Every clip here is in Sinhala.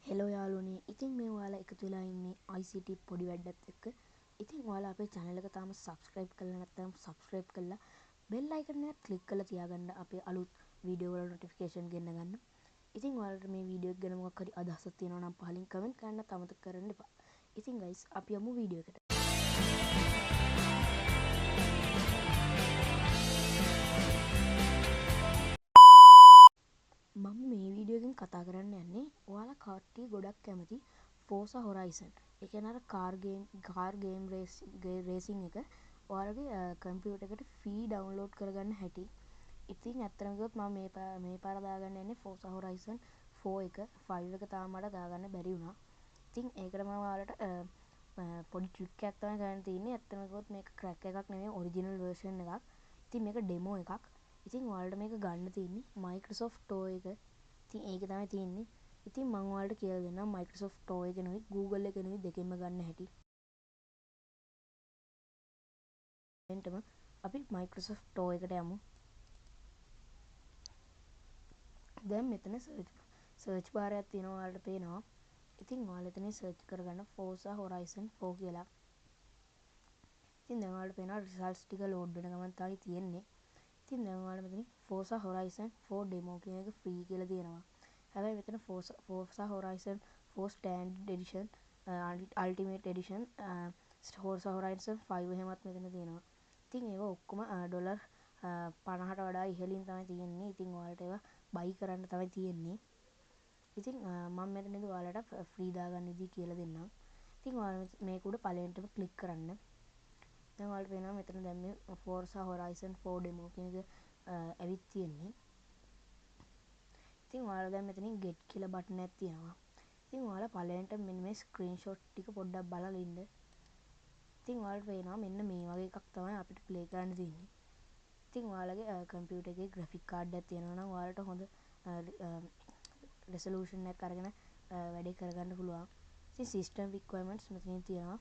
හෙලෝ යාළුවනේ. ඉතින් මේ ඔයාලා එකතු වෙලා ඉන්නේ ICTPodiVaddat එක්ක. ඉතින් ඔයාලා අපේ channel එක තාම subscribe කරලා නැත්නම් subscribe කරලා bell icon එක click කරලා තියාගන්න අපේ අලුත් වීඩියෝ වල notification ගෙන්න ගන්න. ඉතින් ඔයාලට මේ වීඩියෝ එක ගැන මොකක් හරි අදහසක් තියෙනවා නම් පහලින් comment කරන්නත් අමතක කරන්න එපා. ඉතින් guys අපි යමු වීඩියෝ එකට. මම මේ වීඩියෝ එකෙන් කතා කරන්න යන්නේ ඔයාලා කට්ටිය ගොඩක් කැමති Forza Horizon. ඒ කියන්නේ අර කාර් ගේම් රේසින් එක ඔයාලගේ කම්පියුටර් එකට ෆ්‍රී ඩවුන්ලෝඩ් කරගන්න හැටි. ඉතින් ඇත්තටම කිව්වොත් මම මේ පාර දාගන්න යන්නේ Forza Horizon 4 එක 5 එක තාම මට දාගන්න බැරි වුණා. ඉතින් ඒකට මම ඔයාලට පොඩි ට්‍රික් එකක් තමයි කරන්න තියෙන්නේ. ඇත්තටම කිව්වොත් මේක ක්‍රැක් එකක් නෙමෙයි ඔරිජිනල් වර්ෂන් එකක්. ඉතින් මේක ඩෙමෝ එකක්. ඉතින් ඔයාලට මේක ගන්න තියෙන්නේ Microsoft Store එක. ඉතින් ඒක තමයි තියෙන්නේ. ඉතින් මම ඔයාලට කියලා දෙන්නම් Microsoft Store එක නෙවෙයි Google එක නෙවෙයි දෙකෙන්ම ගන්න හැටි. එතනම අපි Microsoft Store එකට යමු. දැන් මෙතන search bar එකක් තියෙනවා ඔයාලට පේනවා. ඉතින් ඔයාලා එතනින් search කරගන්න Forza Horizon 4 කියලා. ඉතින් දැන් ඔයාලට පේනවා results ටික load වෙන ගමන් තමයි තියෙන්නේ. ඉතින් දැන් ඔයාලා මෙතන Forza Horizon 4 demo කියන එක free කියලා තියෙනවා. හැබැයි මෙතන Forza Horizon 4 standard edition, ultimate edition, Forza Horizon 5 එහෙමත් මෙතන තියෙනවා. ඉතින් ඒවා ඔක්කොම ඩොලර් 50ට වඩා ඉහළින් තමයි තියෙන්නේ. ඉතින් ඔයාලට ඒවා buy කරන්න තමයි තියෙන්නේ. ඉතින් මම මෙතනදී ඔයාලට free දාගන්න විදිහ කියලා දෙන්නම්. ඉතින් ඔයාලා මේක උඩ පළවෙනිටම click කරන්න. දැන් ඔයාලට පේනවා මෙතන දැන් මේ Forza Horizon 4 demo කියන එක ඇවිත් තියෙන්නේ. ඉතින් ඔයාලා දැන් මෙතනින් get කියලා බටන් එකක් තියෙනවා. ඉතින් ඔයාලා පළවෙනිට මෙන්න මේ screenshot ටික පොඩ්ඩක් බලලා ඉන්න. ඉතින් ඔයාලට පේනවා මෙන්න මේ වගේ එකක් තමයි අපිට play කරන්න තියෙන්නේ. ඉතින් ඔයාලගේ කම්පියුටර් එකේ graphic card එකක් තියෙනවා නම් ඔයාලට හොඳ resolution එකක් අරගෙන වැඩේ කරගන්න පුළුවන්. ඉතින් system requirements මෙතනින් තියෙනවා.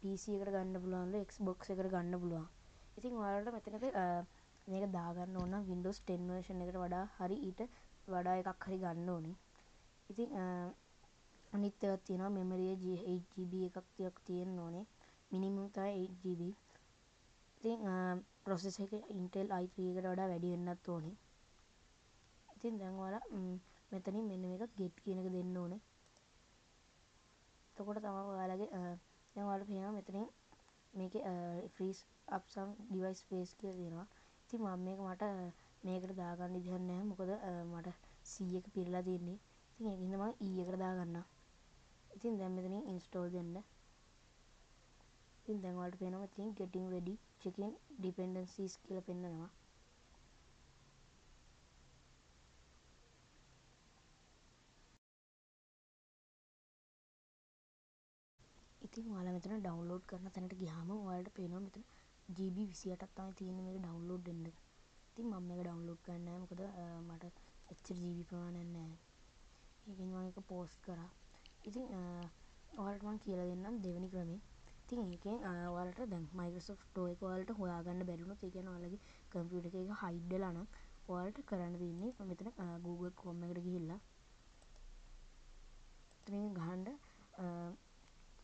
PC එකට ගන්න පුළුවන්ලු Xbox එකට ගන්න පුළුවන්. ඉතින් ඔයාලට මෙතනදී මේක දාගන්න ඕන නම් Windows 10 version එකට වඩා හරි ඊට වඩා එකක් හරි ගන්න ඕනේ. ඉතින් අනිත් ඒවා තියෙනවා memory 8GB එකක් තියෙන්න ඕනේ. minimum තමයි 8GB. ඉතින් processor එක Intel i3 එකට වඩා වැඩි වෙන්නත් ඕනේ. ඉතින් දැන් ඔයාලා මෙතනින් මෙන්න මේක get කියන එක දෙන්න ඕනේ. එතකොට තමයි ඔයාලගේ දැන් ඔයාලට පේනවා මෙතනින් මේකේ freeze up some device space කියලා තියෙනවා. ඉතින් මම මට මේකට දාගන්න විදිහක් නැහැ. මොකද මට C එක පිරලා තියෙන්නේ. ඉතින් ඒකින්ද මම E එකට දාගන්නම්. ඉතින් දැන් මෙතනින් install දෙන්න. ඉතින් දැන් ඔයාලට පේනවා මෙතනින් getting ready checking dependencies කියලා පෙන්නනවා. ඉතින් ඔයාලා මෙතන ඩවුන්ලෝඩ් කරන තැනට ගියාම ඔයාලට පේනවා මෙතන GB 28ක් තමයි තියෙන්නේ මේක ඩවුන්ලෝඩ් වෙන්න. ඉතින් මම මේක ඩවුන්ලෝඩ් කරන්නේ නැහැ මොකද මට එච්චර GB ප්‍රමාණයක් නැහැ. ඒකෙන් මම ඒක පෝස්ට් කරා. ඉතින් ඔයාලට මම කියලා දෙන්නම් දෙවෙනි ක්‍රමේ. ඉතින් ඒකෙන් ඔයාලට දැන් Microsoft Store එක ඔයාලට හොයාගන්න බැරි වුණොත් ඒ කියන්නේ ඔයාලගේ කම්පියුටර් එකේ ඒක hide වෙලා නම් ඔයාලට කරන්න තියෙන්නේ මෙතන Google Chrome එකට ගිහිල්ලා එතනින් ගහන්න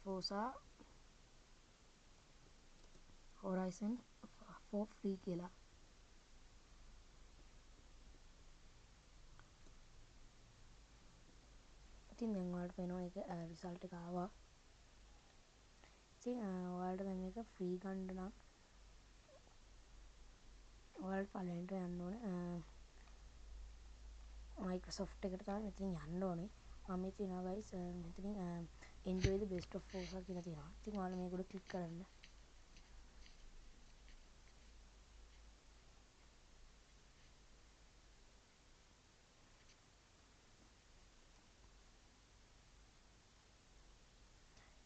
Forza Horizon 4 free කියලා. ඉතින් දැන් ඔයාලට පේනවා ඒක result එක ආවා. ඉතින් ඔයාලට දැන් මේක free ගන්න නම් ඔයාලට පළවෙනිට යන්න ඕනේ Microsoft එකට තමයි මෙතනින් යන්න ඕනේ. මම මේ තියෙනවා guys මෙතනින් enjoy the best of Forza කියලා තියෙනවා. ඉතින් ඔයාලා මේක උඩ click කරන්න.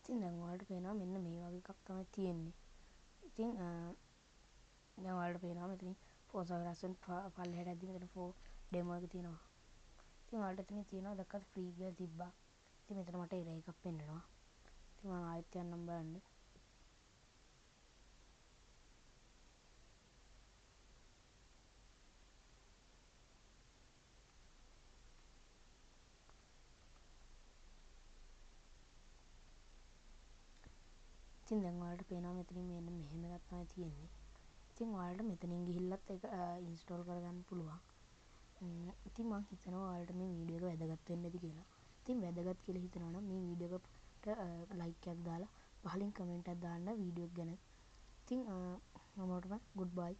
ඉතින් දැන් ඔයාලට පේනවා මෙන්න මේ වගේ එකක් තමයි තියෙන්නේ. ඉතින් දැන් ඔයාලට පේනවා මෙතනින් Forza Horizon පල්ලෙහාට ඇද්දි මෙතන 4 demo එක තියෙනවා. ඉතින් ඔයාලට එතනින් තියෙනවා දැක්කත් free කියලා තිබ්බා. ඉතින් මෙතන මට error එකක් පෙන්නනවා. ඉතින් මම ආයෙත් යන්නම් බලන්න. ඉතින් දැන් ඔයාලට පේනවා මෙතනින් මෙන්න මෙහෙම එකක් තමයි තියෙන්නේ. ඉතින් ඔයාලට මෙතනින් ගිහිල්ලත් ඒක ඉන්ස්ටෝල් කරගන්න පුළුවන්. ඉතින් මං හිතනවා ඔයාලට මේ වීඩියෝ එක වැදගත් වෙන්න ඇති කියලා. ඉතින් වැදගත් කියලා හිතනවා නම් මේ වීඩියෝ එකට ලයික් එකක් දාලා පහලින් කමෙන්ට් එකක් දාන්න වීඩියෝ එක ගැන. ඉතින් හැමෝටම ගුඩ් බයි.